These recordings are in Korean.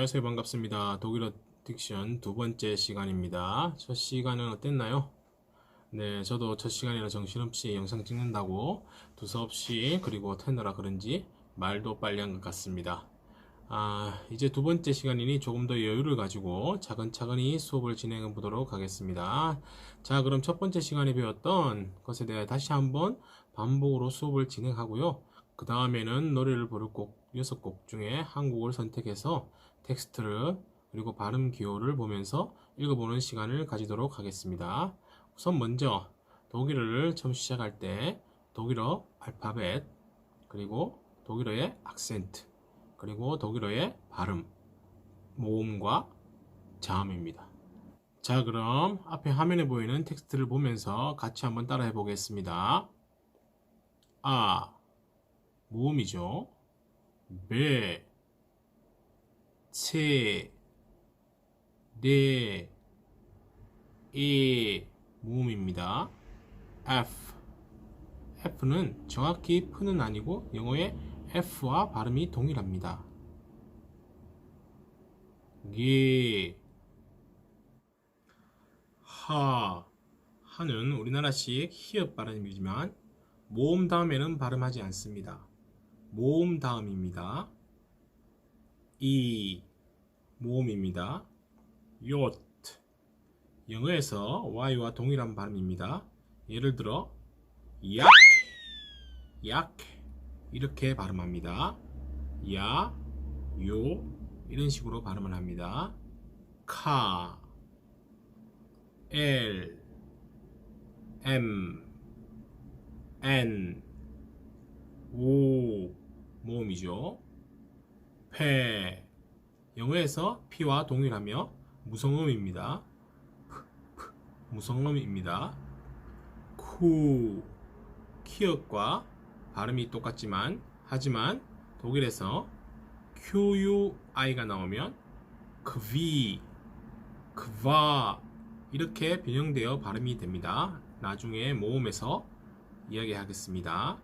안녕하세요. 반갑습니다. 독일어 딕션 두 번째 시간입니다. 첫 시간은 어땠나요? 네, 저도 첫 시간이라 정신없이 영상 찍는다고 두서없이 그리고 테너라 그런지 말도 빨리 한 것 같습니다. 이제 두 번째 시간이니 조금 더 여유를 가지고 차근차근히 수업을 진행해 보도록 하겠습니다. 자, 그럼 첫 번째 시간에 배웠던 것에 대해 다시 한번 반복으로 수업을 진행하고요. 그 다음에는 노래를 부를 곡 6곡 중에 한 곡을 선택해서 텍스트를 그리고 발음 기호를 보면서 읽어보는 시간을 가지도록 하겠습니다. 우선 먼저 독일어를 처음 시작할 때 독일어 알파벳 그리고 독일어의 악센트 그리고 독일어의 발음, 모음과 자음입니다. 자, 그럼 앞에 화면에 보이는 텍스트를 보면서 같이 한번 따라해 보겠습니다. 모음이죠. 배, 체, 네, 모음입니다. F는 정확히 F는 아니고 영어의 F와 발음이 동일합니다. 하는 우리나라식 히읗 발음이지만 모음 다음에는 발음하지 않습니다. 모음 다음입니다. 모음입니다. 영어에서 Y와 동일한 발음입니다. 예를 들어 약 이렇게 발음합니다. 이런 식으로 발음을 합니다. 모음이죠. 영어에서 P와 동일하며 무성음입니다. 무성음입니다. 키읔과 발음이 똑같지만 하지만 독일에서 QUI가 나오면 그와 이렇게 변형되어 발음이 됩니다. 나중에 모음에서 이야기하겠습니다.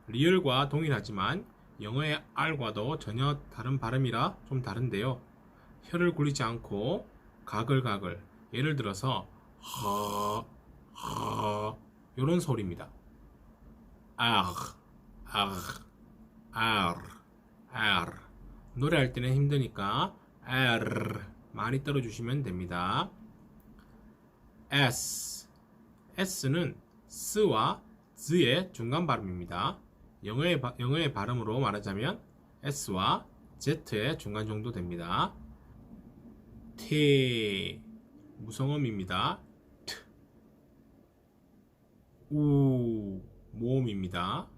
리을과 동일하지만 영어의 R과도 전혀 다른 발음이라 좀 다른데요. 혀를 굴리지 않고 가글가글 예를 들어서 이런 소리입니다. 노래할 때는 힘드니까 많이 떨어주시면 됩니다. S는 S와 Z의 중간 발음입니다. 영어의 발음으로 말하자면 S와 Z의 중간 정도 됩니다. 무성음입니다. 모음입니다.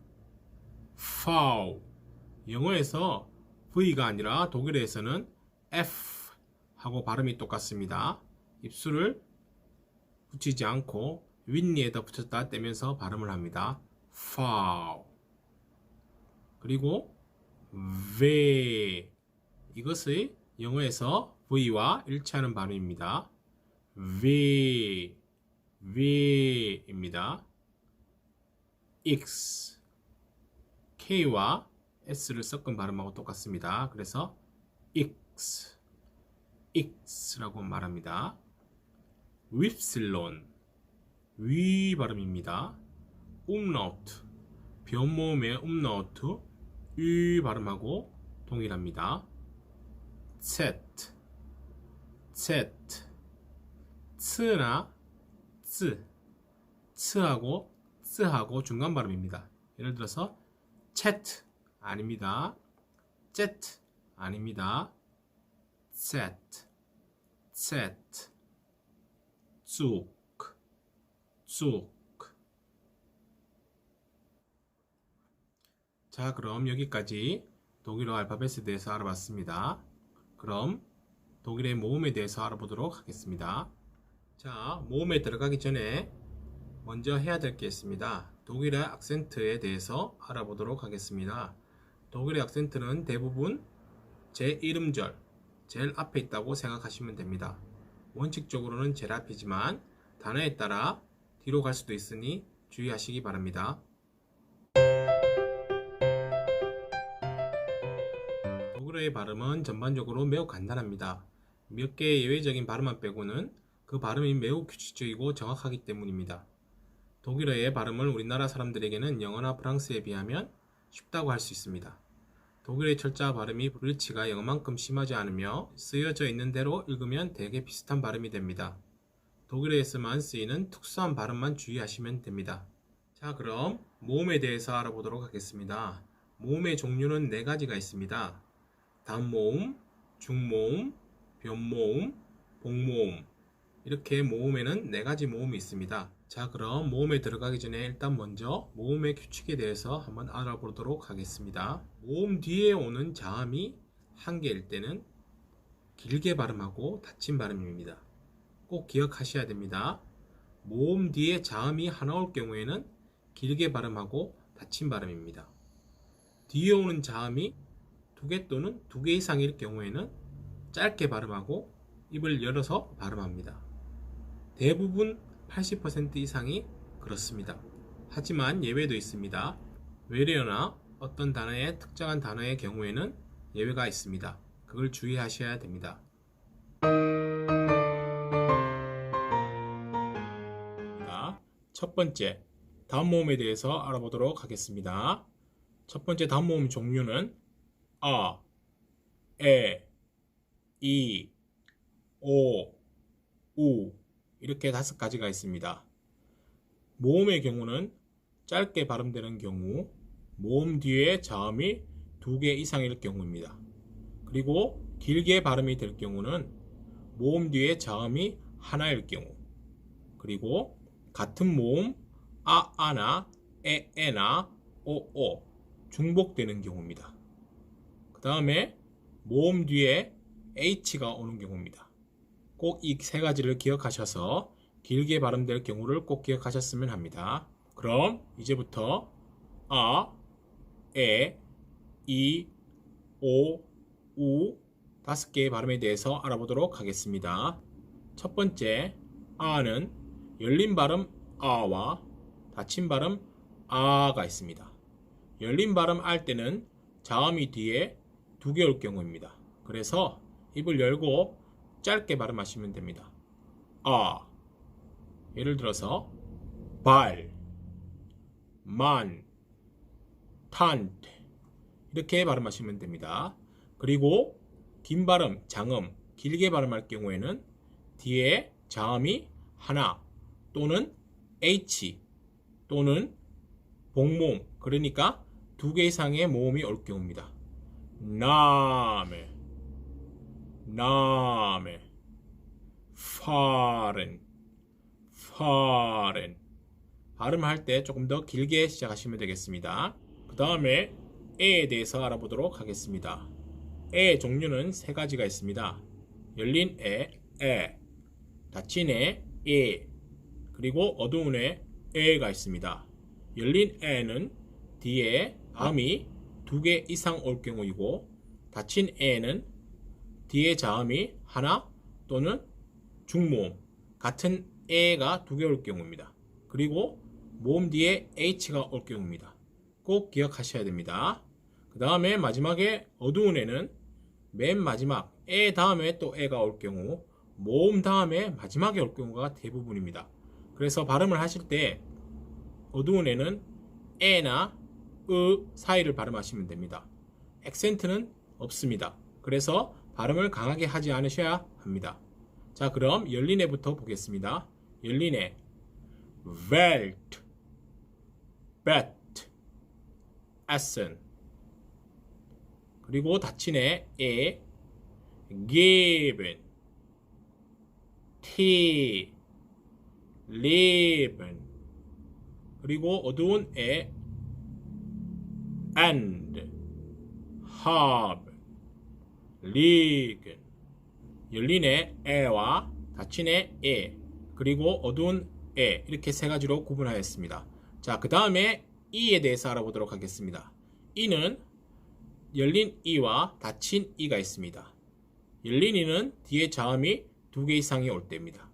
영어에서 V가 아니라 독일어에서는 F 하고 발음이 똑같습니다. 입술을 붙이지 않고 윗니에다 붙였다 떼면서 발음을 합니다. 그리고 이것의 영어에서 V와 일치하는 발음입니다. 입니다. K와 S를 섞은 발음하고 똑같습니다. 그래서 X라고 말합니다. 위 발음입니다. 변모음의 이 발음하고 동일합니다. ts나 ts하고 ts하고 중간 발음입니다. 예를 들어서 chat 아닙니다. jet 아닙니다. 쭉 자, 그럼 여기까지 독일어 알파벳에 대해서 알아봤습니다. 그럼 독일의 모음에 대해서 알아보도록 하겠습니다. 자, 모음에 들어가기 전에 먼저 해야 될 게 있습니다. 독일의 악센트에 대해서 알아보도록 하겠습니다. 독일의 악센트는 대부분 제 이름절, 제일 앞에 있다고 생각하시면 됩니다. 원칙적으로는 제일 앞이지만 단어에 따라 뒤로 갈 수도 있으니 주의하시기 바랍니다. 독일어의 발음은 전반적으로 매우 간단합니다. 몇 개의 예외적인 발음만 빼고는 그 발음이 매우 규칙적이고 정확하기 때문입니다. 독일어의 발음을 우리나라 사람들에게는 영어나 프랑스에 비하면 쉽다고 할 수 있습니다. 독일의 철자 발음이 불일치가 영어만큼 심하지 않으며 쓰여져 있는 대로 읽으면 대개 비슷한 발음이 됩니다. 독일어에서만 쓰이는 특수한 발음만 주의하시면 됩니다. 자, 그럼 모음에 대해서 알아보도록 하겠습니다. 모음의 종류는 4가지가 있습니다. 단모음, 중모음, 변모음, 복모음. 이렇게 모음에는 4가지 모음이 있습니다. 자, 그럼 모음에 들어가기 전에 일단 먼저 모음의 규칙에 대해서 한번 알아보도록 하겠습니다. 모음 뒤에 오는 자음이 한 개일 때는 길게 발음하고 닫힌 발음입니다. 꼭 기억하셔야 됩니다. 모음 뒤에 자음이 하나 올 경우에는 길게 발음하고 닫힌 발음입니다. 뒤에 오는 자음이 2개 또는 2개 이상일 경우에는 짧게 발음하고 입을 열어서 발음합니다. 대부분 80% 이상이 그렇습니다. 하지만 예외도 있습니다. 외래어나 어떤 단어의 특정한 단어의 경우에는 예외가 있습니다. 그걸 주의하셔야 됩니다. 첫 번째, 단모음에 대해서 알아보도록 하겠습니다. 첫 번째 단모음 종류는 아, 에, 이, 오, 우 이렇게 5가지가 있습니다. 모음의 경우는 짧게 발음되는 경우, 모음 뒤에 자음이 2개 이상일 경우입니다. 그리고 길게 발음이 될 경우는 모음 뒤에 자음이 하나일 경우, 그리고 같은 모음 아나 에나 오오 중복되는 경우입니다. 그 다음에 모음 뒤에 h가 오는 경우입니다. 꼭 이 3가지를 기억하셔서 길게 발음될 경우를 꼭 기억하셨으면 합니다. 그럼 이제부터 아, 에, 이, 오, 우 5개의 발음에 대해서 알아보도록 하겠습니다. 첫 번째 아는 열린 발음 아와 닫힌 발음 아가 있습니다. 열린 발음 알 때는 자음이 뒤에 2개 올 경우입니다. 그래서 입을 열고 짧게 발음하시면 됩니다. 아, 예를 들어서 발, 만, 탄트 이렇게 발음하시면 됩니다. 그리고 긴 발음, 장음, 길게 발음할 경우에는 뒤에 자음이 하나 또는 H 또는 복모음, 그러니까 2개 이상의 모음이 올 경우입니다. 나메, 파렌, 발음할 때 조금 더 길게 시작하시면 되겠습니다. 그 다음에 에에 대해서 알아보도록 하겠습니다. 에의 종류는 3가지가 있습니다. 열린 에, 닫힌 에, 그리고 어두운 에가 있습니다. 열린 에는 뒤에 자음이 2개 이상 올 경우이고, 닫힌 에는 뒤에 자음이 하나 또는 중모음, 같은 에가 2개 올 경우입니다. 그리고 모음 뒤에 h가 올 경우입니다. 꼭 기억하셔야 됩니다. 그 다음에 마지막에 어두운 에는 맨 마지막 에 다음에 또 에가 올 경우, 모음 다음에 마지막에 올 경우가 대부분입니다. 그래서 발음을 하실 때 어두운 에는 에나 으 사이를 발음하시면 됩니다. 액센트는 없습니다. 그래서 발음을 강하게 하지 않으셔야 합니다. 자, 그럼 열린 에부터 보겠습니다. 열린 에 Welt, Bet, Essen. 그리고 닫힌 에 Geben, Tee, Leben. 그리고 어두운 에 And, Haben, Liegen. 열린 에와 닫힌 에 그리고 어두운 에 이렇게 3가지로 구분하였습니다. 자, 그 다음에 이에 대해서 알아보도록 하겠습니다. 이는 열린 이와 닫힌 이가 있습니다. 열린 이는 뒤에 자음이 2개 이상이 올 때입니다.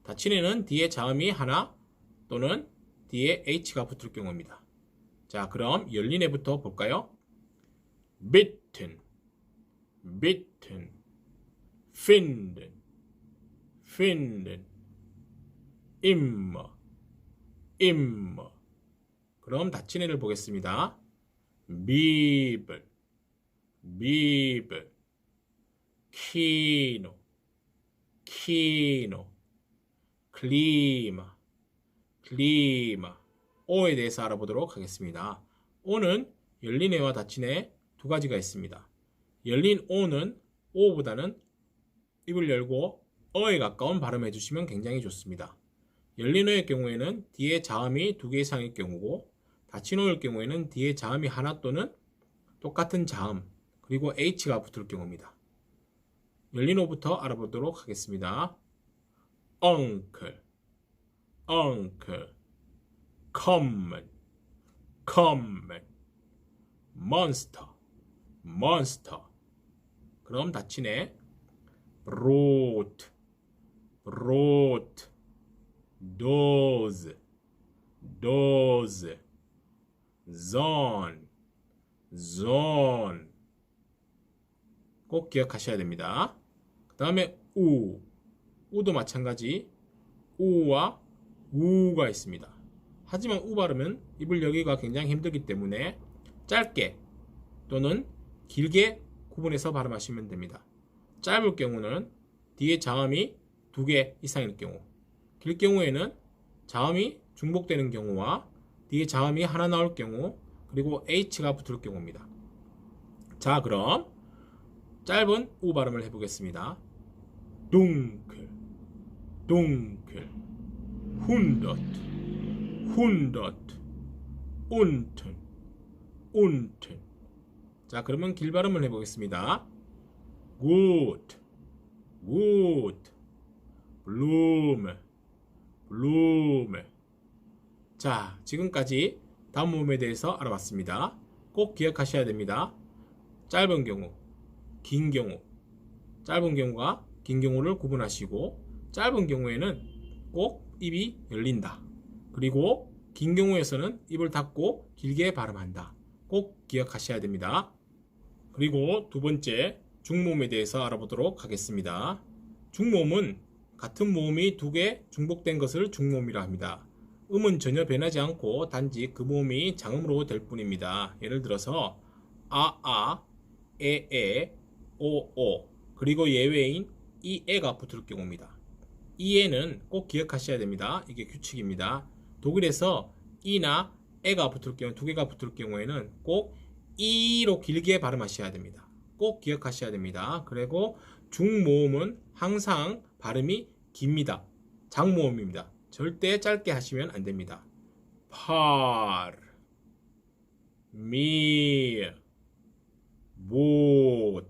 닫힌 이는 뒤에 자음이 하나 또는 뒤에 h가 붙을 경우입니다. 자, 그럼 열린 에부터 볼까요? Bitten, bitten, finden, finden, immer, immer. 그럼 닫힌 애를 보겠습니다. Bibel, Bibel, Kino, Kino, Klima, Klima. O에 대해서 알아보도록 하겠습니다. O는 열린 애와 닫힌 애 두 가지가 있습니다. 열린 O는 O보다는 입을 열고 어에 가까운 발음해 주시면 굉장히 좋습니다. 열린 어의 경우에는 뒤에 자음이 두 개 이상일 경우고, 닫힌 어의 경우에는 뒤에 자음이 하나 또는 똑같은 자음 그리고 H가 붙을 경우입니다. 열린 어부터 알아보도록 하겠습니다. Uncle, uncle, common, common, monster, monster. 그럼 닫힌 애 Brot, brot, dose, dose, zone, zone. 꼭 기억하셔야 됩니다. 그 다음에 우도 마찬가지 우와 우가 있습니다. 하지만 우 발음은 입을 열기가 굉장히 힘들기 때문에 짧게 또는 길게 구분해서 발음하시면 됩니다. 짧을 경우는 뒤에 자음이 두 개 이상일 경우, 길 경우에는 자음이 중복되는 경우와 뒤에 자음이 하나 나올 경우, 그리고 H가 붙을 경우입니다. 자, 그럼 짧은 우 발음을 해보겠습니다. dunkel, dunkel, hundert, hundert, unten, unten. 자, 그러면 길 발음을 해보겠습니다. gut, gut, Blume, Blume. 자, 지금까지 다음 모음에 대해서 알아봤습니다. 꼭 기억하셔야 됩니다. 짧은 경우, 긴 경우, 짧은 경우가 긴 경우를 구분하시고, 짧은 경우에는 꼭 입이 열린다. 그리고 긴 경우에서는 입을 닫고 길게 발음한다. 꼭 기억하셔야 됩니다. 그리고 두 번째, 중모음에 대해서 알아보도록 하겠습니다. 중모음은 같은 모음이 두 개 중복된 것을 중모음이라 합니다. 음은 전혀 변하지 않고 단지 그 모음이 장음으로 될 뿐입니다. 예를 들어서 아, 에, 오, 그리고 예외인 이 애가 붙을 경우입니다. 이 애는 꼭 기억하셔야 됩니다. 이게 규칙입니다. 독일에서 이나 애가 붙을 경우, 두 개가 붙을 경우에는 꼭 이로 길게 발음하셔야 됩니다. 꼭 기억하셔야 됩니다. 그리고 중모음은 항상 발음이 깁니다. 장모음입니다. 절대 짧게 하시면 안 됩니다. par, mir, boot.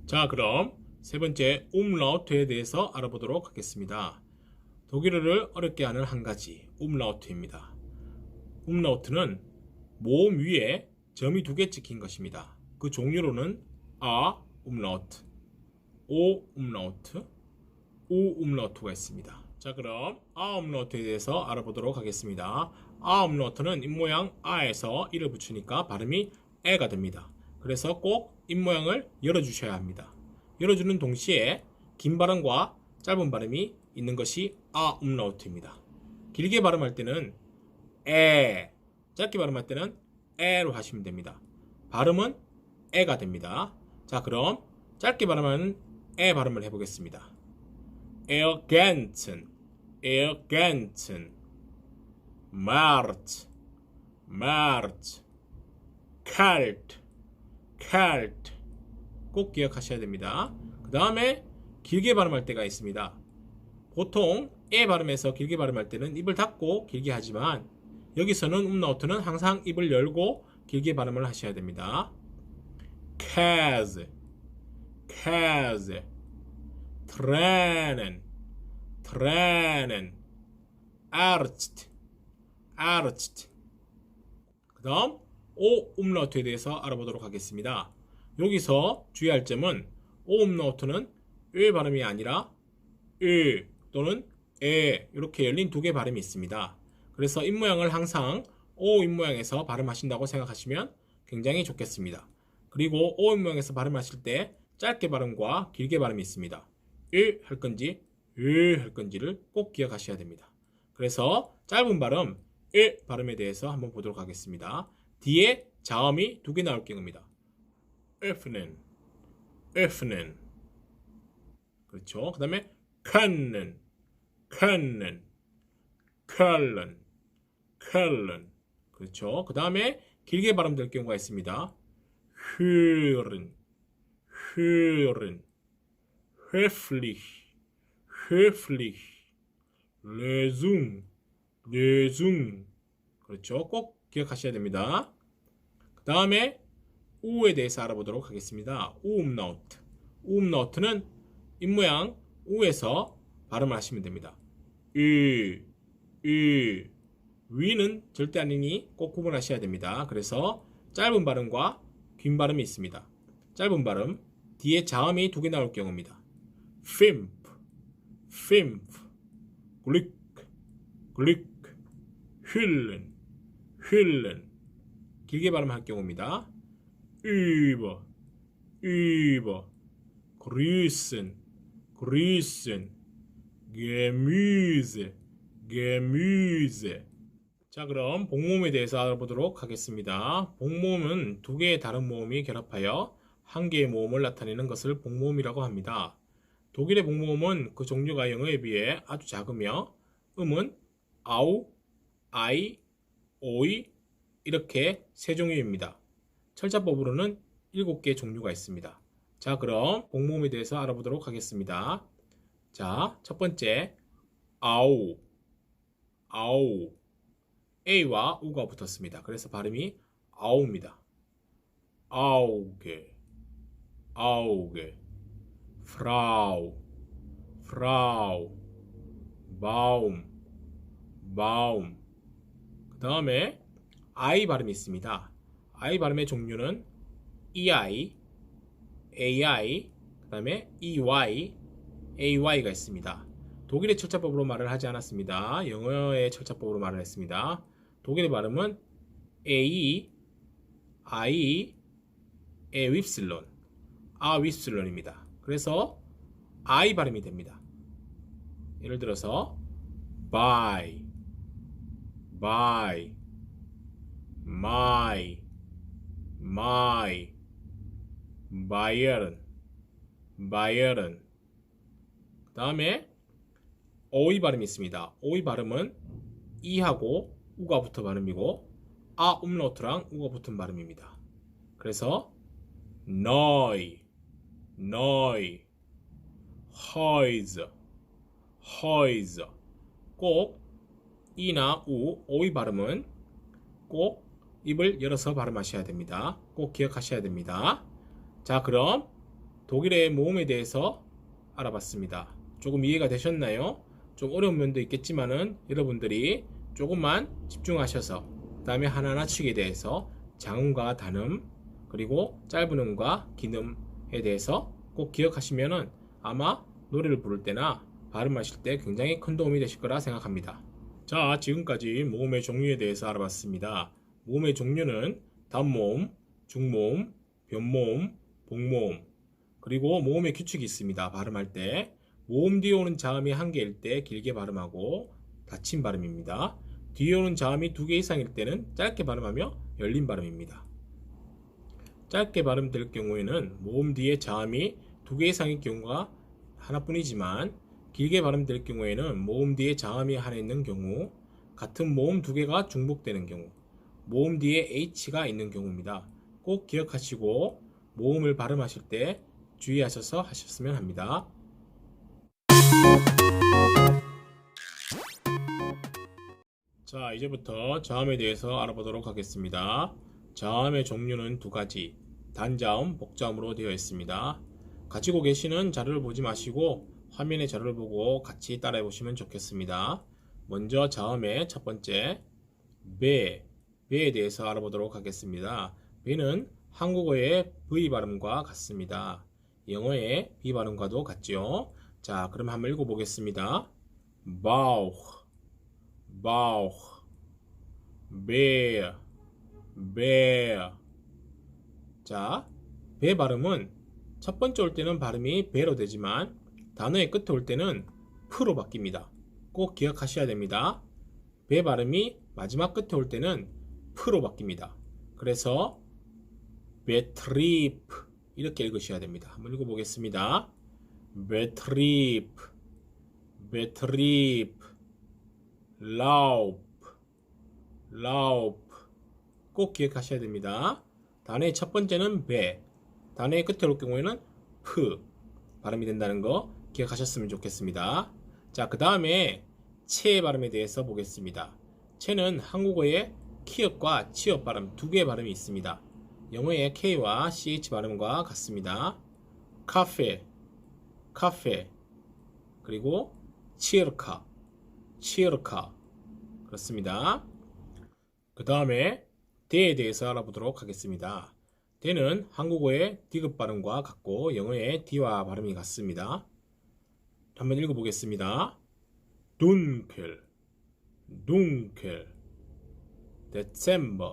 자, 그럼 세 번째 umlaut에 대해서 알아보도록 하겠습니다. 독일어를 어렵게 하는 한 가지 umlaut입니다. umlaut는 모음 위에 점이 두 개 찍힌 것입니다. 그 종류로는 a umlaut, o umlaut, u umlaut가 있습니다. 자, 그럼 a umlaut에 대해서 알아보도록 하겠습니다. a umlaut는 입모양 a에서 이를 붙이니까 발음이 에가 됩니다. 그래서 꼭 입모양을 열어주셔야 합니다. 열어주는 동시에 긴 발음과 짧은 발음이 있는 것이 a umlaut입니다. 길게 발음할 때는 에, 짧게 발음할 때는 에로 하시면 됩니다. 발음은 에가 됩니다. 자, 그럼 짧게 발음하는 에 발음을 해보겠습니다. ergänzen, ergänzen, März, März, kalt, kalt. 꼭 기억하셔야 됩니다. 그 다음에 길게 발음할 때가 있습니다. 보통 에 발음에서 길게 발음할 때는 입을 닫고 길게 하지만 여기서는 umlaut는 항상 입을 열고 길게 발음을 하셔야 됩니다. Käse, Käse, Tränen, Tränen, Arzt, Arzt. 그 다음 O umlaut에 대해서 알아보도록 하겠습니다. 여기서 주의할 점은 O umlaut는 으 발음이 아니라 으 또는 에 이렇게 열린 두 개 발음이 있습니다. 그래서 입모양을 항상 O 입모양에서 발음하신다고 생각하시면 굉장히 좋겠습니다. 그리고 O 입모양에서 발음하실 때 짧게 발음과 길게 발음이 있습니다. 할 건지 할 건지를 꼭 기억하셔야 됩니다. 그래서 짧은 발음 발음에 대해서 한번 보도록 하겠습니다. 뒤에 자음이 두 개 나올 경우입니다. F는 그렇죠. 그 다음에 칸는 그렇죠. 그 다음에 길게 발음될 경우가 있습니다. 흐른 höflich lösung 그렇죠. 꼭 기억하셔야 됩니다. 그 다음에 우에 대해서 알아보도록 하겠습니다. 우음나우트는 입모양 우에서 발음을 하시면 됩니다. 위는 절대 아니니 꼭 구분하셔야 됩니다. 그래서 짧은 발음과 긴 발음이 있습니다. 짧은 발음 뒤에 자음이 두 개 나올 경우입니다. fünf, Glück, hüllen 길게 발음할 경우입니다. über, grüßen, Gemüse. 자, 그럼 복모음에 대해서 알아보도록 하겠습니다. 복모음은 두 개의 다른 모음이 결합하여 한 개의 모음을 나타내는 것을 복모음이라고 합니다. 독일의 복모음은 그 종류가 영어에 비해 아주 작으며 음은 아우, 아이, 오이 이렇게 세 종류입니다. 철자법으로는 7개의 종류가 있습니다. 자, 그럼 복모음에 대해서 알아보도록 하겠습니다. 자, 첫 번째 아우 A와 U가 붙었습니다. 그래서 발음이 아우입니다. Auge Frau Baum 그 다음에 I 발음이 있습니다. I 발음의 종류는 EI, AI, 그 다음에 EY, AY가 있습니다. 독일의 철자법으로 말을 하지 않았습니다. 영어의 철자법으로 말을 했습니다. 독일의 발음은 A, I, 에윕실론, 아윕실론입니다. 그래서 I 발음이 됩니다. 예를 들어서 by, my, Bayern. 그 다음에 오이 발음이 있습니다. 오이 발음은 이하고 우가 붙은 발음이고 아 음라우트랑 우가 붙은 발음입니다. 그래서 neu, Häuser 꼭 이나 우, 오이 발음은 꼭 입을 열어서 발음하셔야 됩니다. 꼭 기억하셔야 됩니다. 자, 그럼 독일의 모음에 대해서 알아봤습니다. 조금 이해가 되셨나요? 좀 어려운 면도 있겠지만은 여러분들이 조금만 집중하셔서 그 다음에 하나하나 축에 대해서 장음과 단음 그리고 짧은 음과 긴 음에 대해서 꼭 기억하시면은 아마 노래를 부를 때나 발음하실 때 굉장히 큰 도움이 되실 거라 생각합니다. 자, 지금까지 모음의 종류에 대해서 알아봤습니다. 모음의 종류는 단모음, 중모음, 변모음, 복모음 그리고 모음의 규칙이 있습니다. 발음할 때 모음 뒤에 오는 자음이 한 개일 때 길게 발음하고 닫힌 발음입니다. 뒤에 오는 자음이 두 개 이상일 때는 짧게 발음하며 열린 발음입니다. 짧게 발음될 경우에는 모음 뒤에 자음이 두 개 이상일 경우가 하나뿐이지만 길게 발음될 경우에는 모음 뒤에 자음이 하나 있는 경우, 같은 모음 두 개가 중복되는 경우, 모음 뒤에 H가 있는 경우입니다. 꼭 기억하시고 모음을 발음하실 때 주의하셔서 하셨으면 합니다. 자, 이제부터 자음에 대해서 알아보도록 하겠습니다. 자음의 종류는 두 가지, 단자음, 복자음으로 되어 있습니다. 가지고 계시는 자료를 보지 마시고 화면의 자료를 보고 같이 따라해 보시면 좋겠습니다. 먼저 자음의 첫 번째 배에 대해서 알아보도록 하겠습니다. 배는 한국어의 V 발음과 같습니다. 영어의 B 발음과도 같죠. 자, 그럼 한번 읽어보겠습니다. Bauch, bear, bear. 자, 배 발음은 첫 번째 올 때는 발음이 배로 되지만 단어의 끝에 올 때는 프로 바뀝니다. 꼭 기억하셔야 됩니다. 배 발음이 마지막 끝에 올 때는 프로 바뀝니다. 그래서 배트립 이렇게 읽으셔야 됩니다. 한번 읽어보겠습니다. 배트립, 배트립, 라우프, 라우프. 꼭 기억하셔야 됩니다. 단어의 첫 번째는 배, 단어의 끝에 올 경우에는 프 발음이 된다는 거 기억하셨으면 좋겠습니다. 자, 그 다음에 채 발음에 대해서 보겠습니다. 채는 한국어의 키읔과 치읓 발음 두 개의 발음이 있습니다. 영어의 K와 CH 발음과 같습니다. 카페, 카페, 그리고 치르카, 치르카. 그렇습니다. 그 다음에 대에 대해서 알아보도록 하겠습니다. 대는 한국어의 디귿 발음과 같고 영어의 D와 발음이 같습니다. 한번 읽어보겠습니다. dunkel, dunkel, Dezember,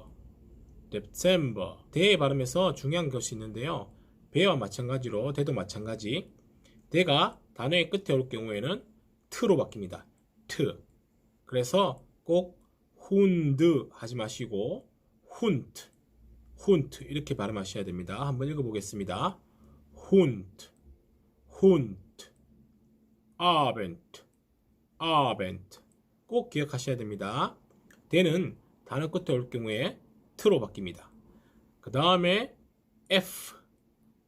Dezember. 대의 발음에서 중요한 것이 있는데요. 배와 마찬가지로 대도 마찬가지. 대가 단어의 끝에 올 경우에는 트로 바뀝니다. 트. 그래서 꼭 훈드 하지 마시고 훈트, 훈트 이렇게 발음하셔야 됩니다. 한번 읽어보겠습니다. 훈트, 훈트, 아벤트, 아벤트. 꼭 기억하셔야 됩니다. 대는 단어 끝에 올 경우에 트로 바뀝니다. 그 다음에 F,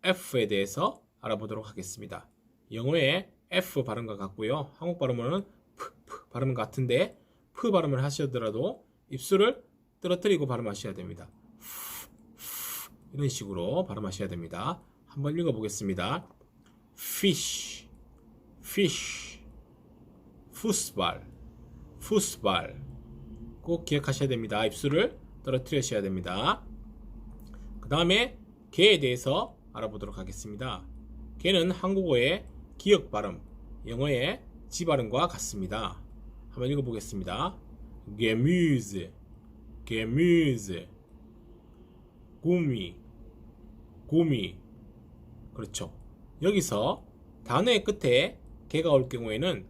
F에 대해서 알아보도록 하겠습니다. 영어의 F 발음과 같고요. 한국 발음으로는 F 발음 같은데 F 발음을 하시더라도 입술을 떨어뜨리고 발음하셔야 됩니다. 이런 식으로 발음하셔야 됩니다. 한번 읽어보겠습니다. fish, fish, 푸스발, 푸스발. 꼭 기억하셔야 됩니다. 입술을 떨어뜨리셔야 됩니다. 그 다음에 개에 대해서 알아보도록 하겠습니다. 개는 한국어의 기역 발음, 영어의 지 발음과 같습니다. 한번 읽어보겠습니다. Gemüse, Gemüse, 구미, 구미. 그렇죠. 여기서 단어의 끝에 개가 올 경우에는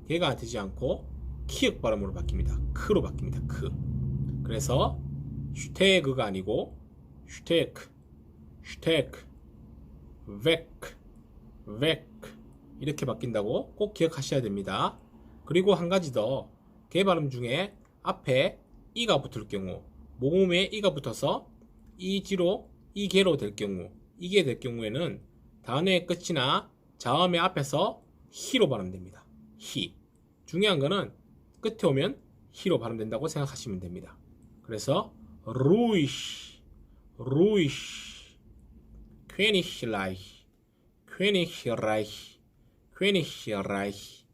개가 되지 않고 키읔 발음으로 바뀝니다. 크로 바뀝니다. 크. 그래서 슈테그가 아니고 슈테크, 슈테크, 벡, 벡 이렇게 바뀐다고 꼭 기억하셔야 됩니다. 그리고 한 가지 더, 개 발음 중에 앞에 이가 붙을 경우, 모음에 이가 붙어서 이지로 이개로 될 경우, 이게 될 경우에는 단어의 끝이나 자음의 앞에서 히로 발음됩니다. 히. 중요한 거는 끝에 오면 히로 발음된다고 생각하시면 됩니다. 그래서 루이시, 루이시, 퀘니히라이히, 퀘니히라이히, 퀘니히라이히.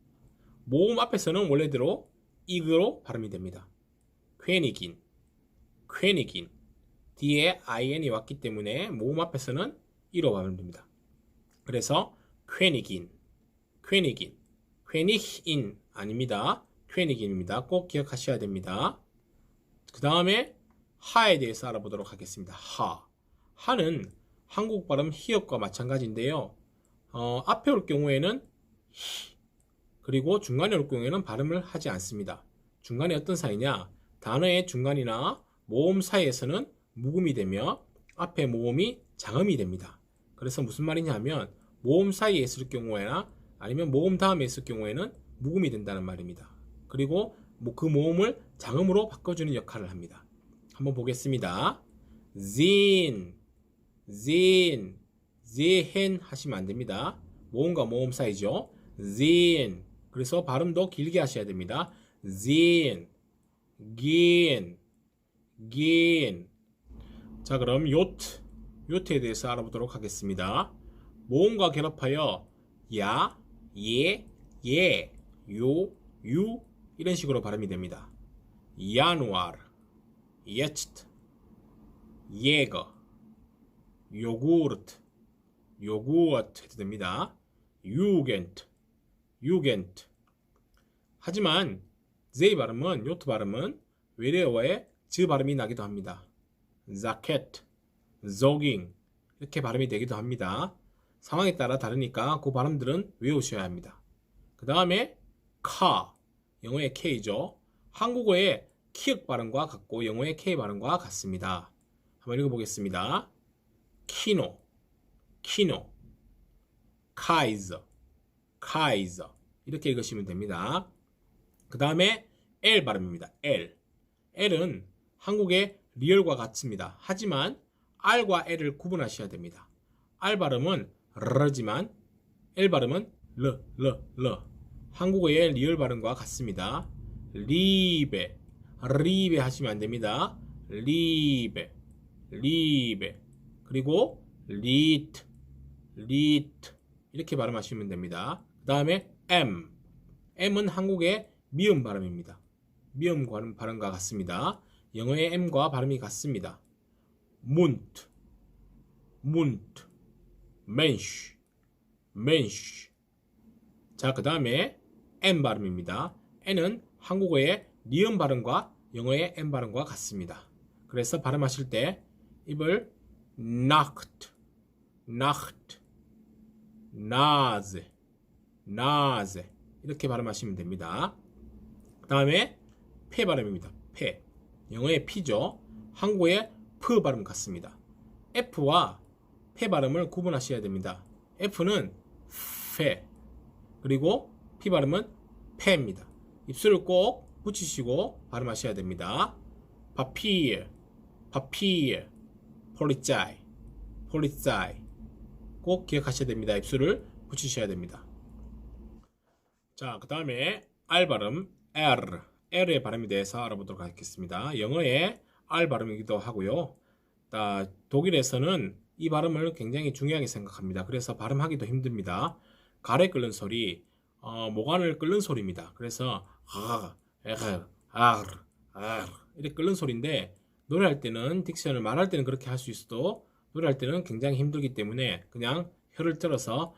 모음 앞에서는 원래대로 이그로 발음이 됩니다. 퀘니긴, 퀘니긴. 뒤에 in이 왔기 때문에 모음 앞에서는 이로 발음됩니다. 그래서 퀘니긴, 퀘니긴, 퀘니힌 아닙니다. 퀘니긴입니다. 꼭 기억하셔야 됩니다. 그 다음에 하에 대해서 알아보도록 하겠습니다. 하. 하는 한국 발음 히읗과 마찬가지인데요. 앞에 올 경우에는 히, 그리고 중간에 올 경우에는 발음을 하지 않습니다. 중간에 어떤 사이냐? 단어의 중간이나 모음 사이에서는 묵음이 되며 앞에 모음이 장음이 됩니다. 그래서 무슨 말이냐 하면 모음 사이에 있을 경우에나 아니면 모음 다음에 있을 경우에는 묵음이 된다는 말입니다. 그리고 그 모음을 장음으로 바꿔주는 역할을 합니다. 한번 보겠습니다. zin, zin, zehen 하시면 안 됩니다. 모음과 모음 사이죠. zin. 그래서 발음도 길게 하셔야 됩니다. zin, gin, gin. 자, 그럼 요트, 요트에 대해서 알아보도록 하겠습니다. 모음과 결합하여 야, 예, 예, 요, 유 이런 식으로 발음이 됩니다. 야누아르, 예츠트, 예거, 요구르트, 요구어트 해도 됩니다. 유겐트, 유겐트. 하지만 Z 발음은, 요트 발음은 외래어의 즈 발음이 나기도 합니다. 자켓, 조깅 이렇게 발음이 되기도 합니다. 상황에 따라 다르니까 그 발음들은 외우셔야 합니다. 그 다음에 카, 영어의 K죠. 한국어의 키읔 발음과 같고 영어의 K 발음과 같습니다. 한번 읽어보겠습니다. 키노, 키노, 카이저, 카이저 이렇게 읽으시면 됩니다. 그 다음에 L 발음입니다. L. L은 한국의 리얼과 같습니다. 하지만 R과 L을 구분하셔야 됩니다. R 발음은 R지만 L 발음은 L. 한국어의 리얼 발음과 같습니다. 리베, 리베 하시면 안 됩니다. 리베, 리베. 그리고 리트, 리트 이렇게 발음하시면 됩니다. 그 다음에 M. M은 한국의 미음 발음입니다. 미음 발음과 같습니다. 영어의 M과 발음이 같습니다. 문트, 문트, 멘쉬, 멘쉬. 자, 그 다음에 N 발음입니다. N은 한국어의 니은 발음과 영어의 N 발음과 같습니다. 그래서 발음하실 때 입을 Nacht, Nacht, Nase, Nase 이렇게 발음하시면 됩니다. 그 다음에 P 발음입니다. P. 영어의 P죠. 한국어의 P 발음 같습니다. F와 P 발음을 구분하셔야 됩니다. F는 페, 그리고 P 발음은 페입니다. 입술을 꼭 붙이시고 발음하셔야 됩니다. 파피르, 파피르, 폴리짜이, 폴리짜이 꼭 기억하셔야 됩니다. 입술을 붙이셔야 됩니다. 자, 그 다음에 R 발음, R, R의 발음에 대해서 알아보도록 하겠습니다. 영어의 R 발음이기도 하고요. 독일에서는 이 발음을 굉장히 중요하게 생각합니다. 그래서 발음하기도 힘듭니다. 가래 끓는 소리, 모관을 끓는 소리입니다. 그래서 이렇게 끓는 소리인데 노래할 때는 딕션을 말할 때는 그렇게 할 수 있어도 노래할 때는 굉장히 힘들기 때문에 그냥 혀를 들어서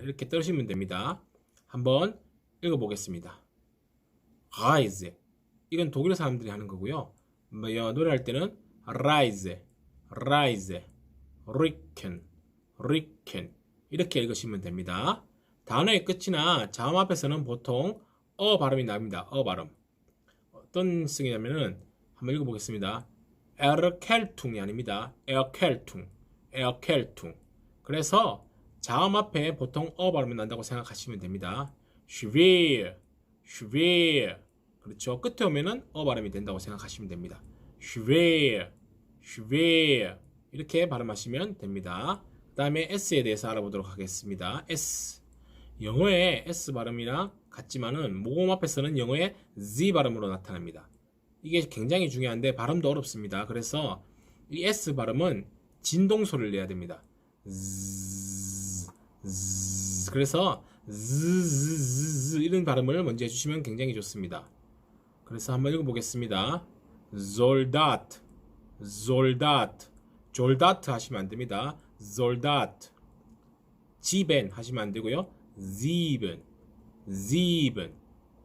이렇게 떨으시면 됩니다. 한번 읽어보겠습니다. Reise. 이건 독일 사람들이 하는 거고요. 노래할 때는 Reise, Reise, Rücken, Rücken 이렇게 읽으시면 됩니다. 단어의 끝이나 자음 앞에서는 보통 발음이 납니다. 발음. 어떤 뜻이냐면은 한번 읽어보겠습니다. Erkältung이 아닙니다. Erkältung, Erkältung. 그래서 자음 앞에 보통 발음이 난다고 생각하시면 됩니다. schwer, schwer. 그렇죠. 끝에 오면은 발음이 된다고 생각하시면 됩니다. schwer, schwer. 이렇게 발음하시면 됩니다. 그 다음에 S에 대해서 알아보도록 하겠습니다. S. 영어의 S 발음이랑 같지만은 모음 앞에서는 영어의 Z 발음으로 나타납니다. 이게 굉장히 중요한데 발음도 어렵습니다. 그래서 이 S 발음은 진동 소리를 내야 됩니다. 그래서 이런 발음을 먼저 해주시면 굉장히 좋습니다. 그래서 한번 읽어보겠습니다. Soldat, Soldat, Soldat 하시면 안 됩니다. Soldat, Sieben 하시면 안 되고요. Sieben, Sieben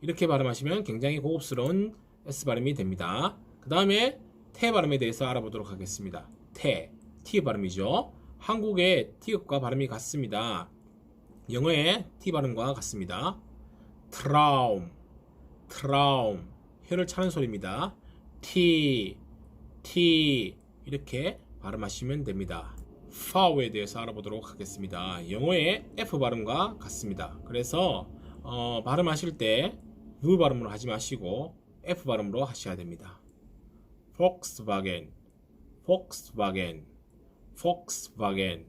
이렇게 발음하시면 굉장히 고급스러운 S 발음이 됩니다. 그 다음에 태 발음에 대해서 알아보도록 하겠습니다. 태, T 발음이죠. 한국의 T읍과 발음이 같습니다. 영어의 T 발음과 같습니다. Traum, Traum 혀를 차는 소리입니다. T, T 이렇게 발음하시면 됩니다. Vow에 대해서 알아보도록 하겠습니다. 영어의 F 발음과 같습니다. 그래서 발음하실 때 V 발음으로 하지 마시고 F 발음으로 하셔야 됩니다. Volkswagen, Volkswagen, Volkswagen,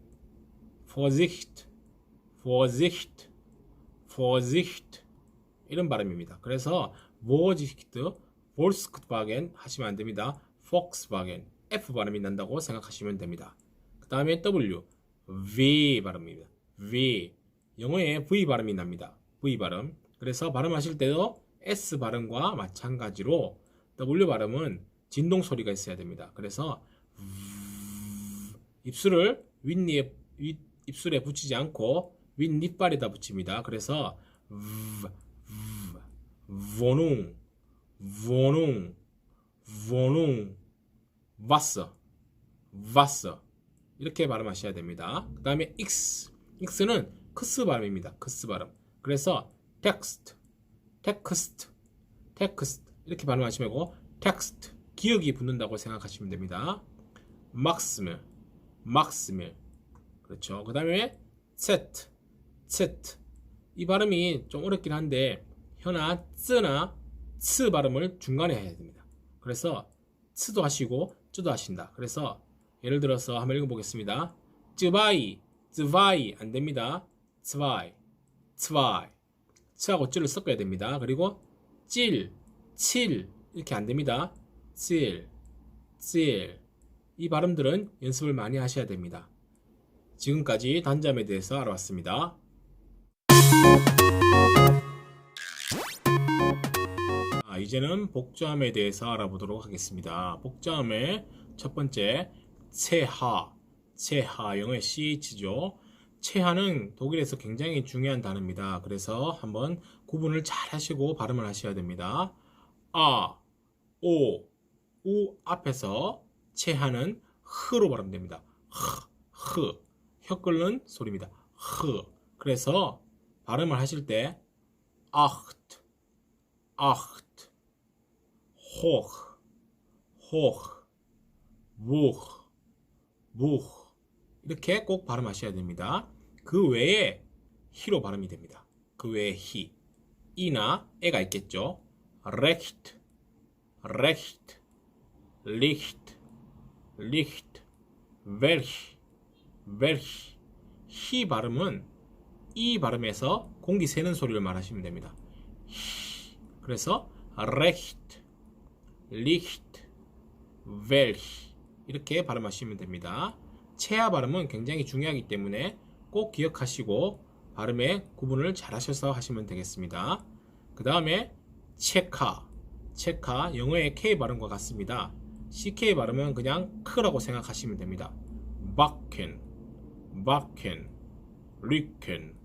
Vorsicht, Vorsicht, Vorsicht 이런 발음입니다. 그래서 Vorsicht, Volkswagen 하시면 안 됩니다. Volkswagen, F 발음이 난다고 생각하시면 됩니다. 그 다음에 W, V 발음입니다. V, 영어의 V 발음이 납니다. V 발음. 그래서 발음하실 때도 S 발음과 마찬가지로 W 발음은 진동 소리가 있어야 됩니다. 그래서 입술을 입술에 붙이지 않고 윗니빨에다 붙입니다. 그래서 Wohnung, Wohnung, Wohnung, Wasser, Wasser. 이렇게 발음하셔야 됩니다. 그 다음에 X, X는 크스 발음입니다. 크스 발음. 그래서 text, text, text 이렇게 발음하시면 되고 text, 기억이 붙는다고 생각하시면 됩니다. Maximil, Maximil. 그렇죠. 그 다음에 Z, Z. 이 발음이 좀 어렵긴 한데 혀나 쯔나 츠 발음을 중간에 해야 됩니다. 그래서 츠도 하시고 쯔도 하신다. 그래서 예를 들어서 한번 읽어보겠습니다. 쯔바이, 쯔바이 안 됩니다. 츠바이, 츠바이. 츠하고 쯔를 섞어야 됩니다. 그리고 찔, 칠 이렇게 안 됩니다. 찔, 찔. 이 발음들은 연습을 많이 하셔야 됩니다. 지금까지 단자음에 대해서 알아봤습니다. 이제는 복자음에 대해서 알아보도록 하겠습니다. 복자음의 첫 번째 체하, 체하 영어의 CH죠. 체하는 독일에서 굉장히 중요한 단어입니다. 그래서 한번 구분을 잘 하시고 발음을 하셔야 됩니다. 아, 오, 우 앞에서 체하는 흐로 발음됩니다. 흐, 혀 끓는 소리입니다. 흐. 그래서 발음을 하실 때 아흐트, 아흐트, 호흐, 호흐, 무흐, 무흐 이렇게 꼭 발음하셔야 됩니다. 그 외에 히로 발음이 됩니다. 그 외에 히, 이나 에가 있겠죠. recht, recht, licht, licht, welch, welch. 히 발음은 이 발음에서 공기 새는 소리를 말하시면 됩니다. 그래서 recht, licht, welch 이렇게 발음하시면 됩니다. 체하 발음은 굉장히 중요하기 때문에 꼭 기억하시고 발음의 구분을 잘 하셔서 하시면 되겠습니다. 그 다음에 체카, 체카 영어의 K 발음과 같습니다. CK 발음은 그냥 크라고 생각하시면 됩니다. 바켄, 바켄, 리켄,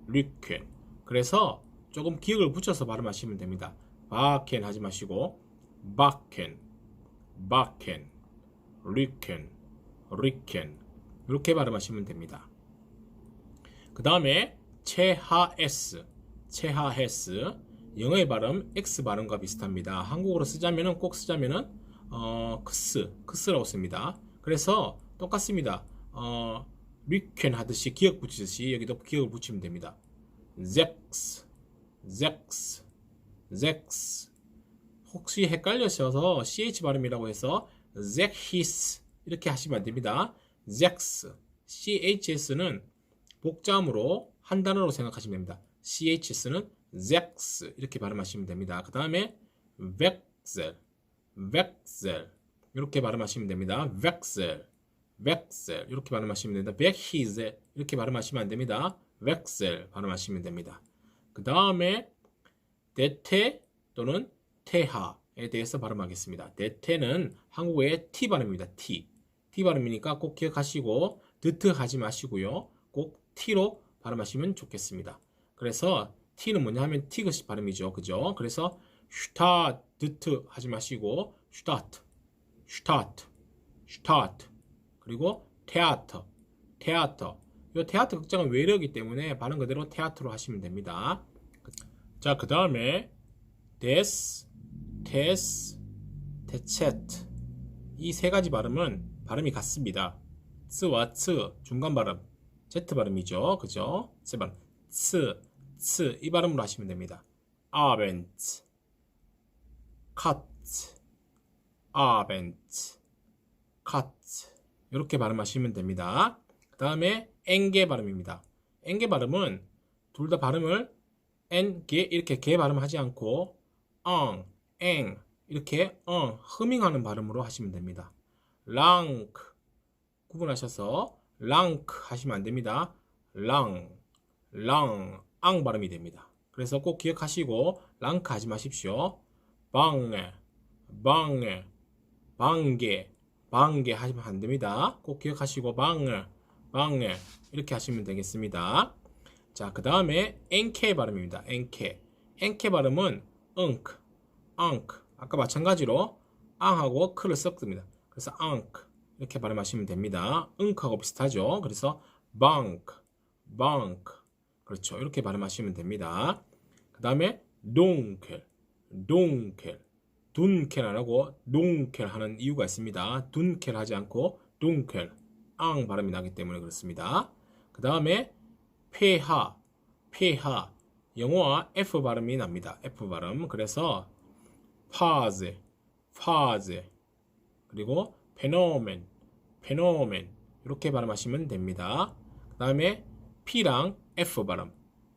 리켄. 그래서 조금 기억을 붙여서 발음하시면 됩니다. 바켄 하지 마시고 바켄, 바켄, 리켄, 리켄 이렇게 발음하시면 됩니다. 그 다음에 체하에스, 체하에스 영어의 발음 X 발음과 비슷합니다. 한국어로 쓰자면은 꼭 쓰자면은 크스, 크스라고 씁니다. 그래서 똑같습니다. 리켄 하듯이 기억 붙이듯이 여기도 기억을 붙이면 됩니다. 젝스, 젝스, 젝스. 혹시 헷갈려셔서 CH 발음이라고 해서 젝히스 이렇게 하시면 안 됩니다. 젝스, CHS는 복자음으로 한 단어로 생각하시면 됩니다. CHS는 젝스 이렇게 발음하시면 됩니다. 그 다음에 벡셀, 벡셀 이렇게 발음하시면 됩니다. 벡셀, 벡셀 이렇게 발음하시면 됩니다. 벡히제 이렇게 발음하시면 안 됩니다. 벡셀 발음하시면 됩니다. 그 다음에 데테 또는 테하에 대해서 발음하겠습니다. 데테는 한국어의 T 발음입니다. T. T 발음이니까 꼭 기억하시고 드트 하지 마시고요. 꼭 T로 발음하시면 좋겠습니다. 그래서 T는 뭐냐 하면 티그시 발음이죠. 그죠? 그래서 슈타드트 하지 마시고 슈타트, 슈타트, 슈타트 그리고 테아터, 테아터. 이 테아터 극장은 외래어이기 때문에 발음 그대로 테아트로 하시면 됩니다. 자, 그 다음에 데스, 테스, 테체트 이 세 가지 발음은 발음이 같습니다. 츠와 츠 중간 발음, Z 발음이죠. 그죠? Z 발음, 츠, 츠 이 발음으로 하시면 됩니다. 아벤트, 카트, 아벤트, 카트 이렇게 발음하시면 됩니다. 그 다음에 엥게 발음입니다. 엥게 발음은 둘 다 발음을 enge 이렇게 게 발음하지 않고 eng 이렇게 흐밍하는 발음으로 하시면 됩니다. 랑크 구분하셔서 랑크 하시면 안 됩니다. 랑, 앙 발음이 됩니다. 그래서 꼭 기억하시고 랑크 하지 마십시오. 방에, 방에, 방게, 방게 하시면 안 됩니다. 꼭 기억하시고 방에, 방에 이렇게 하시면 되겠습니다. 자, 그 다음에 엔케 발음입니다. 엔케, 엔케 발음은 엉크, 엉크 아까 마찬가지로 앙하고 크를 섞습니다. 그래서 앙크 이렇게 발음하시면 됩니다. 응크하고 비슷하죠. 그래서 bank, bank. 그렇죠. 이렇게 발음하시면 됩니다. 그 다음에 dunkel, dunkel. dunkel 안 하고 dunkel 하는 이유가 있습니다. dunkel 하지 않고 dunkel, 앙 발음이 나기 때문에 그렇습니다. 그 다음에 폐하, 폐하. 영어와 F 발음이 납니다. F 발음. 그래서 pause, pause. 그리고 phenomenon, phenomenon. 이렇게 발음하시면 됩니다. 그 다음에 P랑 F 발음.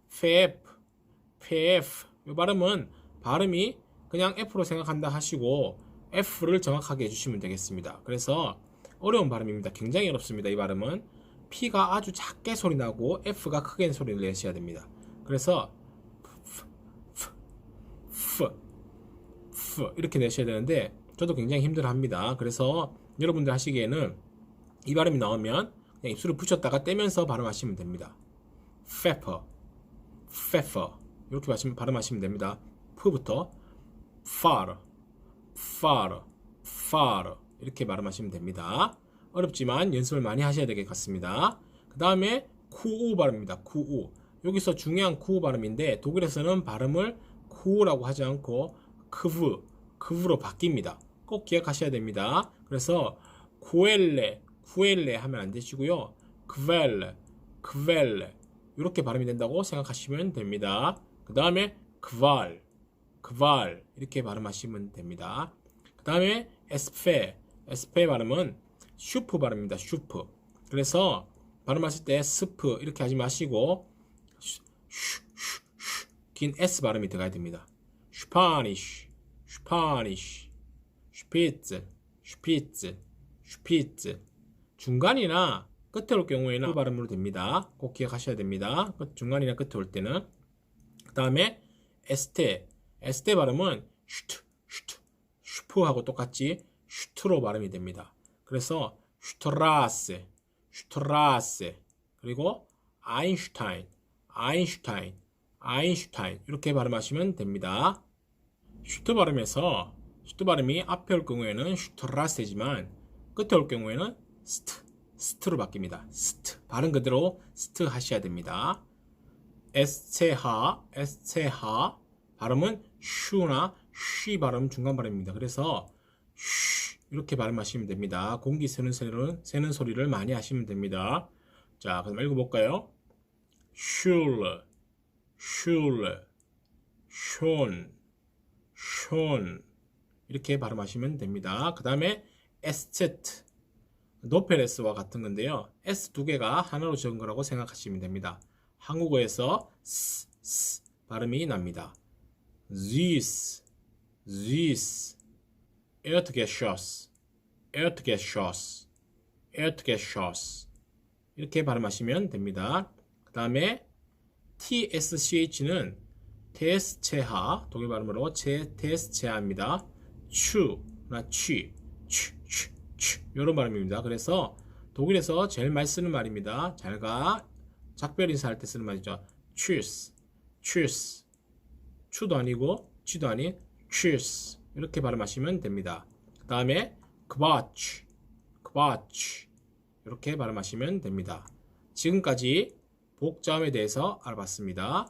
pf, pf. 이 발음은 발음이 그냥 F로 생각한다 하시고 F를 정확하게 해주시면 되겠습니다. 그래서 어려운 발음입니다. 굉장히 어렵습니다. 이 발음은 P가 아주 작게 소리 나고 F가 크게 소리를 내셔야 됩니다. 그래서 이렇게 내셔야 되는데 저도 굉장히 힘들어합니다. 그래서 여러분들 하시기에는 이 발음이 나오면 그냥 입술을 붙였다가 떼면서 발음하시면 됩니다. pepper, pepper 이렇게 발음하시면 됩니다. P부터 far, far, far 이렇게 발음하시면 됩니다. 어렵지만 연습을 많이 하셔야 될 것 같습니다. 그 다음에 쿠우 발음입니다. 쿠우. 여기서 중요한 쿠우 발음인데 독일에서는 발음을 쿠우라고 하지 않고 크브로 바뀝니다. 꼭 기억하셔야 됩니다. 그래서 쿠엘레, 쿠엘레 하면 안 되시고요. 크벨레 이렇게 발음이 된다고 생각하시면 됩니다. 그 다음에 크발 이렇게 발음하시면 됩니다. 그 다음에 에스페 발음은 슈프 발음입니다. 슈프. 그래서 발음하실 때 스프 이렇게 하지 마시고 긴 S 발음이 들어가야 됩니다. 슈파니쉬, 슈피츠. 중간이나 끝에 올 경우에는 그 발음으로 됩니다. 꼭 기억하셔야 됩니다. 중간이나 끝에 올 때는. 그 다음에 에스테 발음은 슈프하고 똑같이 슈트로 발음이 됩니다. 그래서 슈트라세 그리고 아인슈타인 이렇게 발음하시면 됩니다. 슈트 발음이 앞에 올 경우에는 슈트라세지만 끝에 올 경우에는 스트로 바뀝니다. 스트 발음 그대로 스트 하셔야 됩니다. 에스체하 발음은 슈나 쉬 발음 중간 발음입니다. 그래서 쉬 이렇게 발음하시면 됩니다. 공기 새는 소리를 많이 하시면 됩니다. 자, 그럼 읽어볼까요? 슐레, 숀 이렇게 발음하시면 됩니다. 그 다음에 에스체트, 노펠 S와 같은 건데요. S 두 개가 하나로 적은 거라고 생각하시면 됩니다. 한국어에서 스 발음이 납니다. this Erdgeschoss 이렇게 발음하시면 됩니다. 그 다음에 TSCH는 테스체하 독일 발음으로 테스체하입니다. 추나 취 이런 발음입니다. 그래서 독일에서 제일 많이 쓰는 말입니다. 잘가 작별 인사할 때 쓰는 말이죠. tschüss 추도 아니고 취도 아닌 tschüss 이렇게 발음하시면 됩니다. 그 다음에 Quatsch 이렇게 발음하시면 됩니다. 지금까지 복자음에 대해서 알아봤습니다.